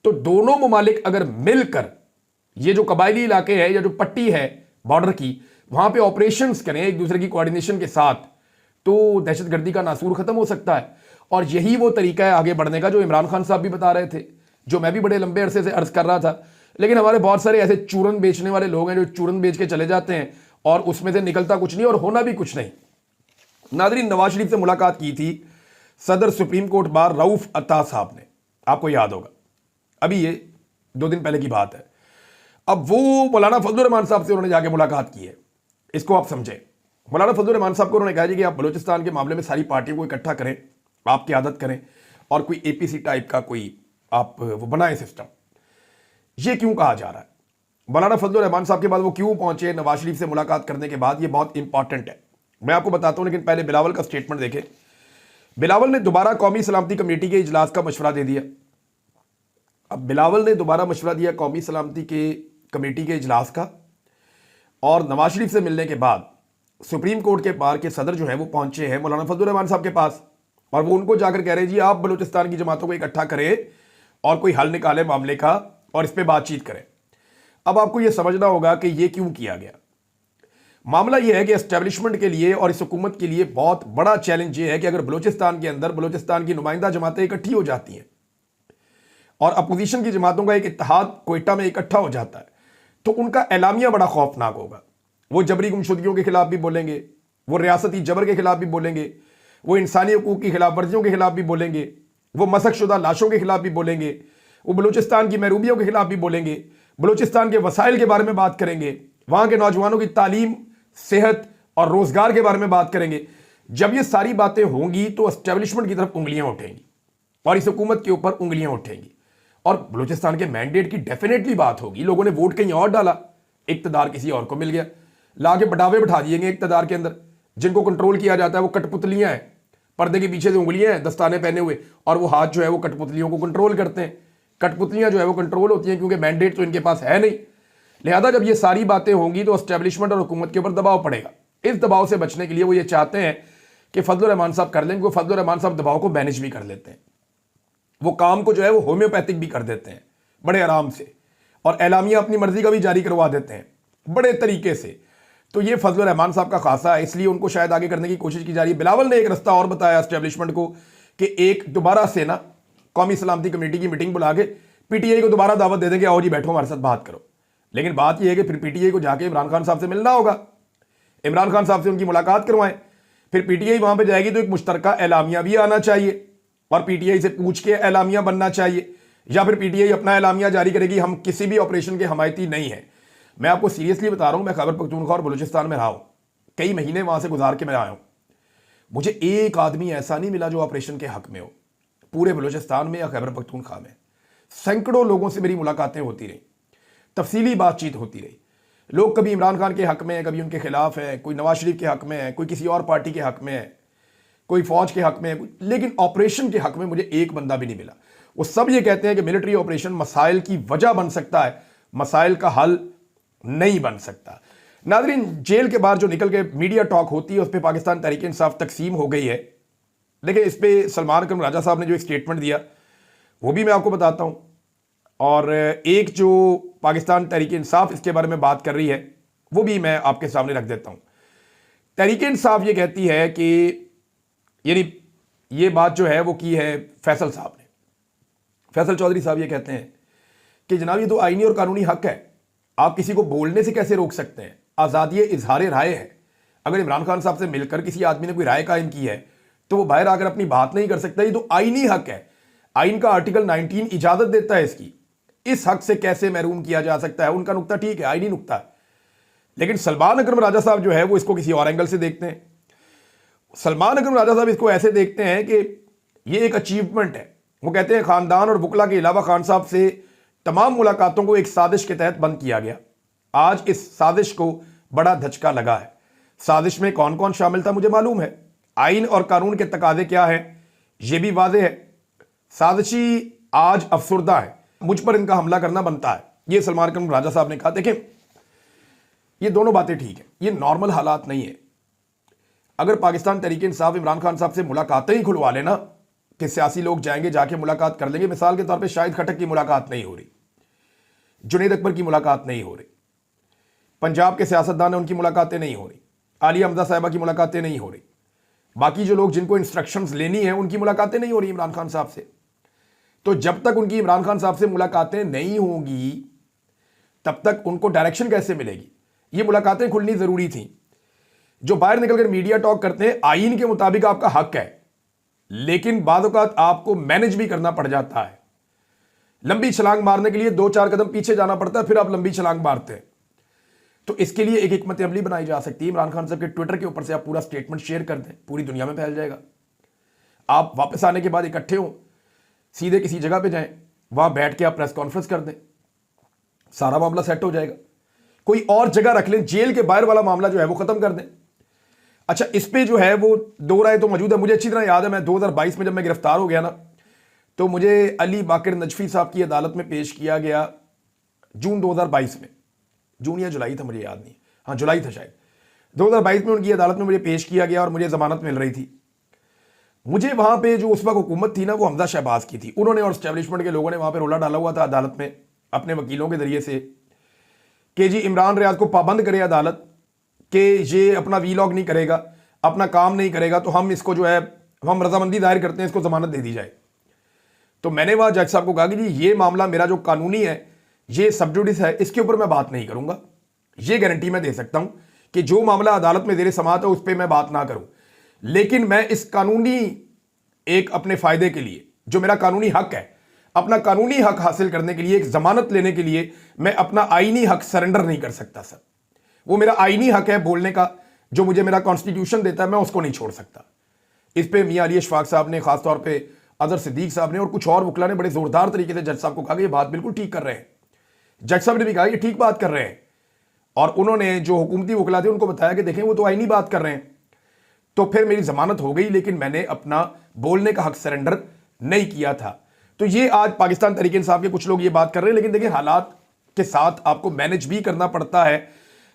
तो दोनों ममालिक अगर मिलकर ये जो कबायली इलाके हैं या जो पट्टी है बॉर्डर की, वहां पे ऑपरेशंस करें एक दूसरे की कोऑर्डिनेशन के साथ, तो दहशतगर्दी का नासूर खत्म हो सकता है। और यही वो तरीका है आगे बढ़ने का जो इमरान खान साहब भी बता रहे थे, जो मैं भी बड़े लंबे अरसे से अर्ज कर रहा था। लेकिन हमारे बहुत सारे ऐसे चूरन बेचने वाले लोग हैं जो चूरन बेच के चले जाते हैं और उसमें से निकलता कुछ नहीं और होना भी कुछ नहीं। नादरीन, नवाज शरीफ से मुलाकात की थी सदर सुप्रीम कोर्ट बार रऊफ अता साहब ने, आपको याद होगा, अभी ये 2 दिन पहले की बात है। अब वो मौलाना फजलुर रहमान साहब से उन्होंने जाके मुलाकात की है, इसको आप समझें। मौलाना फजलुर रहमान साहब को उन्होंने कहा जी कि आप बलूचिस्तान के मामले में सारी पार्टियों को इकट्ठा करें, आपकी आदत करें और कोई एपीसी टाइप का कोई आप वो बनाए सिस्टम। ये क्यों कहा जा रहा है? मौलाना फजलुर रहमान साहब के बाद वो क्यों पहुंचे नवाज शरीफ से मुलाकात करने के बाद, ये बहुत इंपॉर्टेंट है, मैं आपको बताता हूं। लेकिन पहले बिलावल का स्टेटमेंट देखें। बिलावल ने दोबारा कौमी सलामती कमेटी के इजलास का मशवरा दे दिया। अब बिलावल ने दोबारा मशवरा दिया कौमी सलामती के कमेटी के इजलास का, और नवाज शरीफ से मिलने के बाद सुप्रीम कोर्ट के बार के सदर जो है वो पहुंचे हैं मौलाना फजलुर रहमान साहब के पास, और वो उनको जाकर कह रहे हैं जी आप बलूचिस्तान की जमातों को इकट्ठा करें और कोई हल निकाले मामले का और इस पर बातचीत करें। अब आपको यह समझना होगा कि यह क्यों किया गया। मामला यह है कि एस्टेब्लिशमेंट के लिए और इस हुकूमत के लिए बहुत बड़ा चैलेंज यह है कि अगर बलूचिस्तान के अंदर बलूचिस्तान की नुमाइंदा जमातें इकट्ठी हो जाती हैं और अपोजिशन की जमातों का एक इत्तेहाद कोयटा में इकट्ठा हो जाता है, तो उनका एलामिया बड़ा खौफनाक होगा। वो जबरी गुमशुदगियों के खिलाफ भी बोलेंगे, वो रियासती जबर के खिलाफ भी बोलेंगे, वो इंसानी हकूक की खिलाफ वर्जियों के खिलाफ भी बोलेंगे, वो मसकशुदा लाशों के खिलाफ भी बोलेंगे, वो बलूचिस्तान की महरूमियों के खिलाफ भी बोलेंगे, बलूचिस्तान के वसाइल के बारे में बात करेंगे, वहां के नौजवानों की तालीम, सेहत और रोजगार के बारे में बात करेंगे। जब ये सारी बातें होंगी तो एस्टेब्लिशमेंट की तरफ उंगलियां उठेंगी और इस हुकूमत के ऊपर उंगलियां उठेंगी और बलूचिस्तान के मैंडेट की डेफिनेटली बात होगी। लोगों ने वोट कहीं और डाला, इक्तदार किसी और को मिल गया, लाके बटावे बिठा दिएंगे इक्तदार के अंदर। जिनको कंट्रोल किया जाता है वो कठपुतलियां हैं, पर्दे के पीछे से उंगलियां हैं, दस्ताने पहने हुए, और वो हाथ जो है वो कठपुतलियों को कंट्रोल करते हैं। कठपुतलियां जो है वो कंट्रोल होती हैं क्योंकि मैंडेट तो इनके पास है नहीं। लिहाजा जब ये सारी बातें होंगी तो एस्टेब्लिशमेंट और हुकूमत के ऊपर दबाव पड़ेगा। इस दबाव से बचने के लिए वो ये चाहते हैं कि फजलुर रहमान साहब कर लें, क्योंकि फजलुर रहमान साहब दबाव को मैनेज भी कर लेते हैं। वो काम को जो है वो होम्योपैथिक भी कर देते हैं बड़े आराम से, और एलामिया अपनी मर्जी का भी जारी करवा देते हैं बड़े तरीके से। तो ये फजलुर रहमान साहब का खासा है, इसलिए उनको शायद आगे करने की कोशिश की जा रही है। बिलावल ने एक रास्ता और बताया एस्टेब्लिशमेंट को कि एक दोबारा से ना कौमी सलामती कमेटी की मीटिंग बुला के पीटीआई को दोबारा दावत दे दें कि आओ जी बैठो हमारे साथ बात करो। लेकिन बात यह है कि फिर पीटीआई को जाके इमरान खान साहब से मिलना होगा, इमरान खान साहब से उनकी मुलाकात करवाएं, फिर पीटीआई वहां पे जाएगी तो एक मुश्तरका एलामिया भी आना चाहिए और पीटीआई से पूछ के एलामिया बनना चाहिए, या फिर पीटीआई अपना एलामिया जारी करेगी हम किसी भी ऑपरेशन के हमायती नहीं है। मैं आपको सीरियसली बता रहा हूं, मैं खैबर पख्तूनख्वा और बलूचिस्तान में रहा हूं, कई महीने वहां से गुजार के मैं आया हूं। मुझे एक आदमी ऐसा नहीं मिला जो ऑपरेशन के हक में हो, पूरे बलूचिस्तान में या खैबर पख्तूनख्वा में। सैकड़ों लोगों से मेरी मुलाकातें होती रही, तफसीली बातचीत होती रही। लोग कभी इमरान खान के हक में है, कभी उनके खिलाफ है, कोई नवाज शरीफ के हक में है, कोई किसी और पार्टी के हक में है, कोई फौज के हक में है, लेकिन ऑपरेशन के हक में मुझे एक बंदा भी नहीं मिला। वो सब ये कहते हैं कि मिलिट्री ऑपरेशन मसाइल की वजह बन सकता है, मसाइल का हल नहीं बन सकता। नाज़रीन, जेल के बाहर जो निकल के मीडिया टॉक होती है उस पर पाकिस्तान तहरीक इंसाफ तकसीम हो गई है। देखिए, इस पर सलमान अकरम राजा साहब ने जो एक स्टेटमेंट दिया वो भी मैं आपको बताता हूं, और एक जो पाकिस्तान तहरीक इंसाफ इसके बारे में बात कर रही है वो भी मैं आपके सामने रख देता हूं। तहरीक इंसाफ ये कहती है कि यानी ये बात जो है वो की है फैसल साहब ने, फैसल चौधरी साहब ये कहते हैं कि जनाब ये तो आईनी और कानूनी हक है, आप किसी को बोलने से कैसे रोक सकते हैं? आज़ादी इजहार राय है। अगर इमरान खान साहब से मिलकर किसी आदमी ने कोई राय कायम की है तो वो बाहर आकर अपनी बात नहीं कर सकता, ये तो आईनी हक है। आइन का आर्टिकल 19 इजाजत देता है इसकी, इस हक से कैसे महरूम किया जा सकता है? उनका नुक्ता ठीक है, आईनी नुक्ता है, लेकिन सलमान अकरम राजा साहब जो है वो इसको किसी और एंगल से देखते हैं। सलमान अकरम राजा साहब इसको ऐसे देखते हैं कि ये एक अचीवमेंट है। वो कहते हैं खानदान और बुकला के अलावा खान साहब से तमाम मुलाकातों को एक साजिश के तहत बंद किया गया। आज इस साजिश को बड़ा धचका लगा है। साजिश में कौन कौन शामिल था मुझे मालूम है, आइन और कानून के तकाजे क्या है यह भी वाज़ेह है। साजिशी आज अफसुर्दा है, मुझ पर इनका हमला करना बनता है, यह सलमान अकरम राजा साहब ने कहा। देखें, ये दोनों बातें ठीक है, ये नॉर्मल हालात नहीं है। अगर पाकिस्तान तहरीक इंसाफ इमरान खान साहब से मुलाकातें ही खुलवा लेना कि सियासी लोग जाएंगे, जाके मुलाकात कर लेंगे। मिसाल के तौर पे शाहिद खट्टक की मुलाकात नहीं हो रही, जुनैद अकबर की मुलाकात नहीं हो रही, पंजाब के सियासतदान हैं उनकी मुलाकातें नहीं हो रही, आलिया हमजा साहिबा की मुलाकातें नहीं हो रही, बाकी जो लोग जिनको इंस्ट्रक्शंस लेनी है उनकी मुलाकातें नहीं हो रही इमरान खान साहब से। तो जब तक उनकी इमरान खान साहब से मुलाकातें नहीं होंगी तब तक उनको डायरेक्शन कैसे मिलेगी? ये मुलाकातें खुलनी जरूरी थी। जो बाहर निकलकर मीडिया टॉक करते हैं, आईन के मुताबिक आपका हक है, लेकिन बाद औक़ात आपको मैनेज भी करना पड़ जाता है। लंबी छलांग मारने के लिए 2-4 कदम पीछे जाना पड़ता है, फिर आप लंबी छलांग मारते हैं। तो इसके लिए एक हिकमत अमली बनाई जा सकती है। इमरान खान साहब के ट्विटर के ऊपर से आप पूरा स्टेटमेंट शेयर कर दें, पूरी दुनिया में फैल जाएगा। आप वापस आने के बाद इकट्ठे हों, सीधे किसी जगह पे जाएं, वहां बैठ के आप प्रेस कॉन्फ्रेंस कर दें, सारा मामला सेट हो जाएगा। कोई और जगह रख लें, जेल के बाहर वाला मामला जो है वो खत्म कर दें। अच्छा, इस पे जो है वो दो राय तो मौजूद है। मुझे अच्छी तरह याद है, मैं 2022 में जब मैं गिरफ्तार हो गया ना, तो मुझे अली बाकर नजफी साहब की अदालत में पेश किया गया जून 2022 में। जून या जुलाई था, मुझे याद नहीं, हाँ जुलाई था शायद। 2022 में उनकी अदालत में मुझे पेश किया गया और मुझे जमानत मिल रही थी। मुझे वहां पे जो उस वक्त हुकूमत थी ना, वो हमजा शहबाज की थी। उन्होंने और एस्टेब्लिशमेंट के लोगों ने वहां पे रोला डाला हुआ था अदालत में अपने वकीलों के जरिए से कि जी इमरान रियाज को पाबंद करे अदालत कि ये अपना वीलॉग नहीं करेगा, अपना काम नहीं करेगा, तो हम इसको जो है हम रजामंदी दायर करते हैं, इसको जमानत दे दी जाए। तो मैंने वहां जज साहब को कहा कि जी ये मामला मेरा जो कानूनी है, ये सब जुडिस है, इसके ऊपर मैं बात नहीं करूंगा। ये गारंटी मैं दे सकता हूं कि जो मामला अदालत में जेर समाअत है उस पर मैं बात ना करूं, लेकिन मैं इस कानूनी एक अपने फायदे के लिए, जो मेरा कानूनी हक है, अपना कानूनी हक हासिल करने के लिए, एक जमानत लेने के लिए, मैं अपना आईनी हक सरेंडर नहीं कर सकता सर। वो मेरा आईनी हक है बोलने का, जो मुझे मेरा कॉन्स्टिट्यूशन देता है, मैं उसको नहीं छोड़ सकता। इस पे मियां अली अशफाक साहब ने, खासतौर पे अजहर सिद्दीक साहब ने और कुछ और वकला ने बड़े जोरदार तरीके से जज साहब को कहा कि ये बात बिल्कुल ठीक कर रहे हैं। जज साहब ने भी कहा ये ठीक बात कर रहे हैं, और उन्होंने जो हुकूमती वकला थे उनको बताया कि देखें वो तो आईनी बात कर रहे हैं। तो फिर मेरी जमानत हो गई, लेकिन मैंने अपना बोलने का हक सरेंडर नहीं किया था। तो ये आज पाकिस्तान तहरीक इंसाफ के कुछ लोग ये बात कर रहे हैं, लेकिन देखिए हालात के साथ आपको मैनेज भी करना पड़ता है।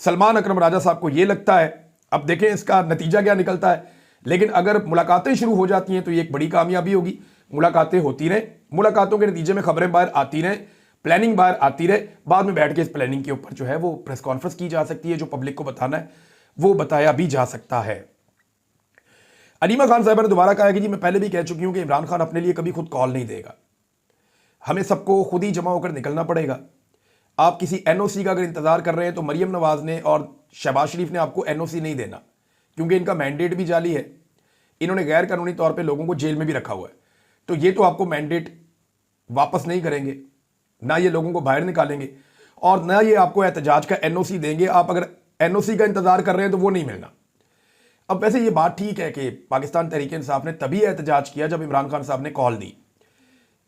सलमान अकरम राजा साहब को ये लगता है, अब देखें इसका नतीजा क्या निकलता है, लेकिन अगर मुलाकातें शुरू हो जाती हैं तो ये एक बड़ी कामयाबी होगी। मुलाकातें होती रहे, मुलाकातों के नतीजे में खबरें बाहर आती रहे, प्लानिंग बाहर आती रहे, बाद में बैठ के इस प्लानिंग के ऊपर जो है वो प्रेस कॉन्फ्रेंस की जा सकती है, जो पब्लिक को बताना है वो बताया भी जा सकता है। अलीमा खान साहब ने दोबारा कहा कि जी मैं पहले भी कह चुकी हूं कि इमरान खान अपने लिए कभी खुद कॉल नहीं देगा, हमें सबको खुद ही जमा होकर निकलना पड़ेगा। आप किसी एनओसी का अगर इंतजार कर रहे हैं तो मरियम नवाज ने और शहबाज शरीफ ने आपको एनओसी नहीं देना, क्योंकि इनका मैंडेट भी जाली है। इन्होंने गैर कानूनी तौर पे लोगों को जेल में भी रखा हुआ है, तो ये तो आपको मैंडेट वापस नहीं करेंगे, ना ये लोगों को बाहर निकालेंगे, और ना ये आपको एहतजाज का एनओसी देंगे। आप अगर एनओसी का इंतजार कर रहे हैं तो वो नहीं मिलना। अब वैसे ये बात ठीक है कि पाकिस्तान तहरीक इंसाफ ने तभी एहतजाज किया जब इमरान खान साहब ने कॉल दी।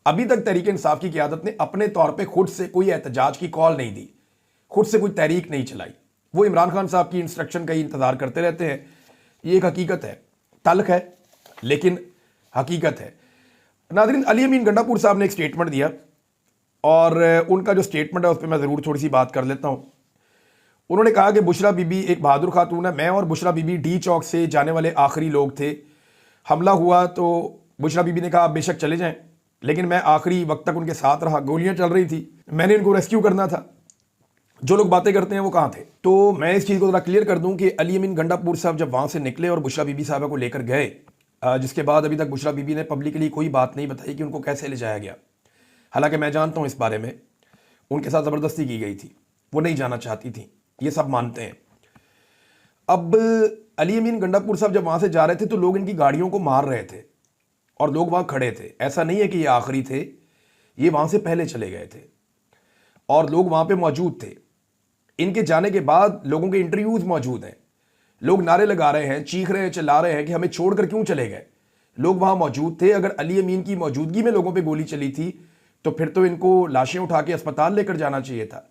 अभी तक तहरीक इंसाफ की क़यादत ने अपने तौर पे खुद से कोई एहतजाज की कॉल नहीं दी, खुद से कोई तहरीक नहीं चलाई। वो इमरान खान साहब की इंस्ट्रक्शन का ही इंतजार करते रहते हैं। ये एक हकीकत है, तल्ख है लेकिन हकीकत है। नाज़रीन, अली अमीन गंडापुर साहब ने एक स्टेटमेंट दिया, और उनका जो स्टेटमेंट है उस पर मैं ज़रूर थोड़ी सी बात कर लेता हूँ। उन्होंने कहा कि बुशरा बीबी एक बहादुर खातून है, मैं और बुशरा बीबी डी चौक से जाने वाले आखिरी लोग थे। हमला हुआ तो बुशरा बीबी ने कहा आप बेशक चले जाएं, लेकिन मैं आखिरी वक्त तक उनके साथ रहा। गोलियां चल रही थी, मैंने इनको रेस्क्यू करना था। जो लोग बातें करते हैं वो कहाँ थे? तो मैं इस चीज़ को थोड़ा क्लियर कर दूं कि अली अमीन गंडापुर साहब जब वहाँ से निकले और बुशरा बीबी साहबा को लेकर गए, जिसके बाद अभी तक बुशरा बीबी ने पब्लिकली कोई बात नहीं बताई कि उनको कैसे ले जाया गया। हालांकि मैं जानता हूँ इस बारे में, उनके साथ ज़बरदस्ती की गई थी, वो नहीं जाना चाहती थी, ये सब मानते हैं। अब अली अमीन गंडापुर साहब जब वहाँ से जा रहे थे तो लोग इनकी गाड़ियों को मार रहे थे और लोग वहाँ खड़े थे। ऐसा नहीं है कि ये आखिरी थे, ये वहाँ से पहले चले गए थे और लोग वहाँ पे मौजूद थे। इनके जाने के बाद लोगों के इंटरव्यूज़ मौजूद हैं, लोग नारे लगा रहे हैं, चीख रहे हैं, चिल्ला रहे हैं कि हमें छोड़कर क्यों चले गए। लोग वहाँ मौजूद थे। अगर अली अमीन की मौजूदगी में लोगों पर गोली चली थी तो फिर तो इनको लाशें उठा के अस्पताल लेकर जाना चाहिए था।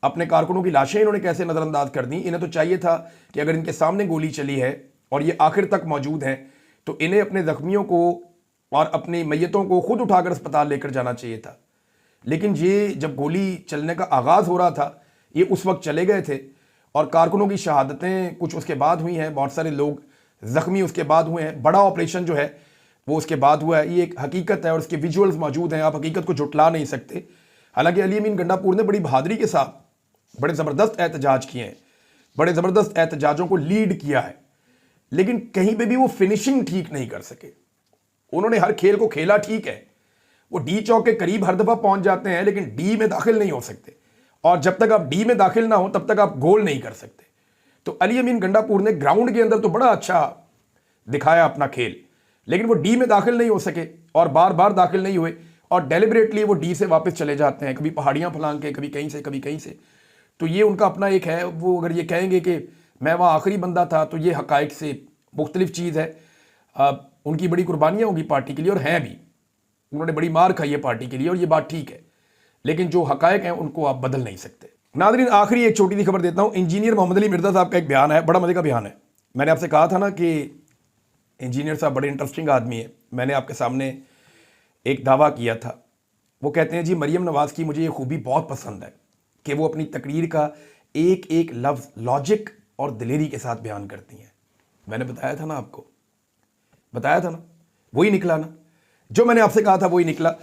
अपने कारकुनों की लाशें इन्होंने कैसे नज़रअंदाज कर दी? इन्हें तो चाहिए था कि अगर इनके सामने गोली चली है और ये आखिर तक मौजूद हैं तो इन्हें अपने जख्मियों को और अपनी मैयतों को खुद उठाकर अस्पताल लेकर जाना चाहिए था। लेकिन ये जब गोली चलने का आगाज़ हो रहा था, ये उस वक्त चले गए थे और कारकुनों की शहादतें कुछ उसके बाद हुई हैं, बहुत सारे लोग ज़ख्मी उसके बाद हुए हैं। बड़ा ऑपरेशन जो है वो उसके बाद हुआ है, ये एक हकीकत है और उसके विजुअल्स मौजूद हैं, आप हकीकत को झुटला नहीं सकते। हालांकि अली अमीन गंडापुर ने बड़ी बहादुरी के साथ बड़े ज़बरदस्त एहतजाज किए हैं, बड़े ज़बरदस्त एहतजाजों को लीड किया है, लेकिन कहीं पे भी वो फिनिशिंग ठीक नहीं कर सके। उन्होंने हर खेल को खेला ठीक है, वो डी चौक के करीब हर दफ़ा पहुंच जाते हैं, लेकिन डी में दाखिल नहीं हो सकते, और जब तक आप डी में दाखिल ना हो तब तक आप गोल नहीं कर सकते। तो अली अमीन गंडापुर ने ग्राउंड के अंदर तो बड़ा अच्छा दिखाया अपना खेल, लेकिन वो डी में दाखिल नहीं हो सके और बार बार दाखिल नहीं हुए, और डेलिबरेटली वो डी से वापस चले जाते हैं, कभी पहाड़ियां फलांग के, कभी कहीं से कभी कहीं से। तो ये उनका अपना एक है, वो अगर ये कहेंगे कि मैं वहाँ आखिरी बंदा था तो ये हकायक से मुख्तलिफ चीज़ है। उनकी बड़ी कुर्बानियाँ होंगी पार्टी के लिए, और हैं भी, उन्होंने बड़ी मार खाई है पार्टी के लिए, और ये बात ठीक है, लेकिन जो हकायक हैं उनको आप बदल नहीं सकते। नाज़रीन, आखिरी एक छोटी सी खबर देता हूँ। इंजीनियर मोहम्मद अली मिर्ज़ा साहब का एक बयान है, बड़ा मज़े का बयान है। मैंने आपसे कहा था ना कि इंजीनियर साहब बड़े इंटरेस्टिंग आदमी है, मैंने आपके सामने एक दावा किया था। वो कहते हैं जी मरीम नवाज़ की मुझे ये खूबी बहुत पसंद है कि वो अपनी तकरीर का एक एक लफ्ज़ लॉजिक और दिलेरी के साथ बयान करती हैं। मैंने बताया था ना आपको, बताया था ना, वही निकला ना, जो मैंने आपसे कहा था वही निकला।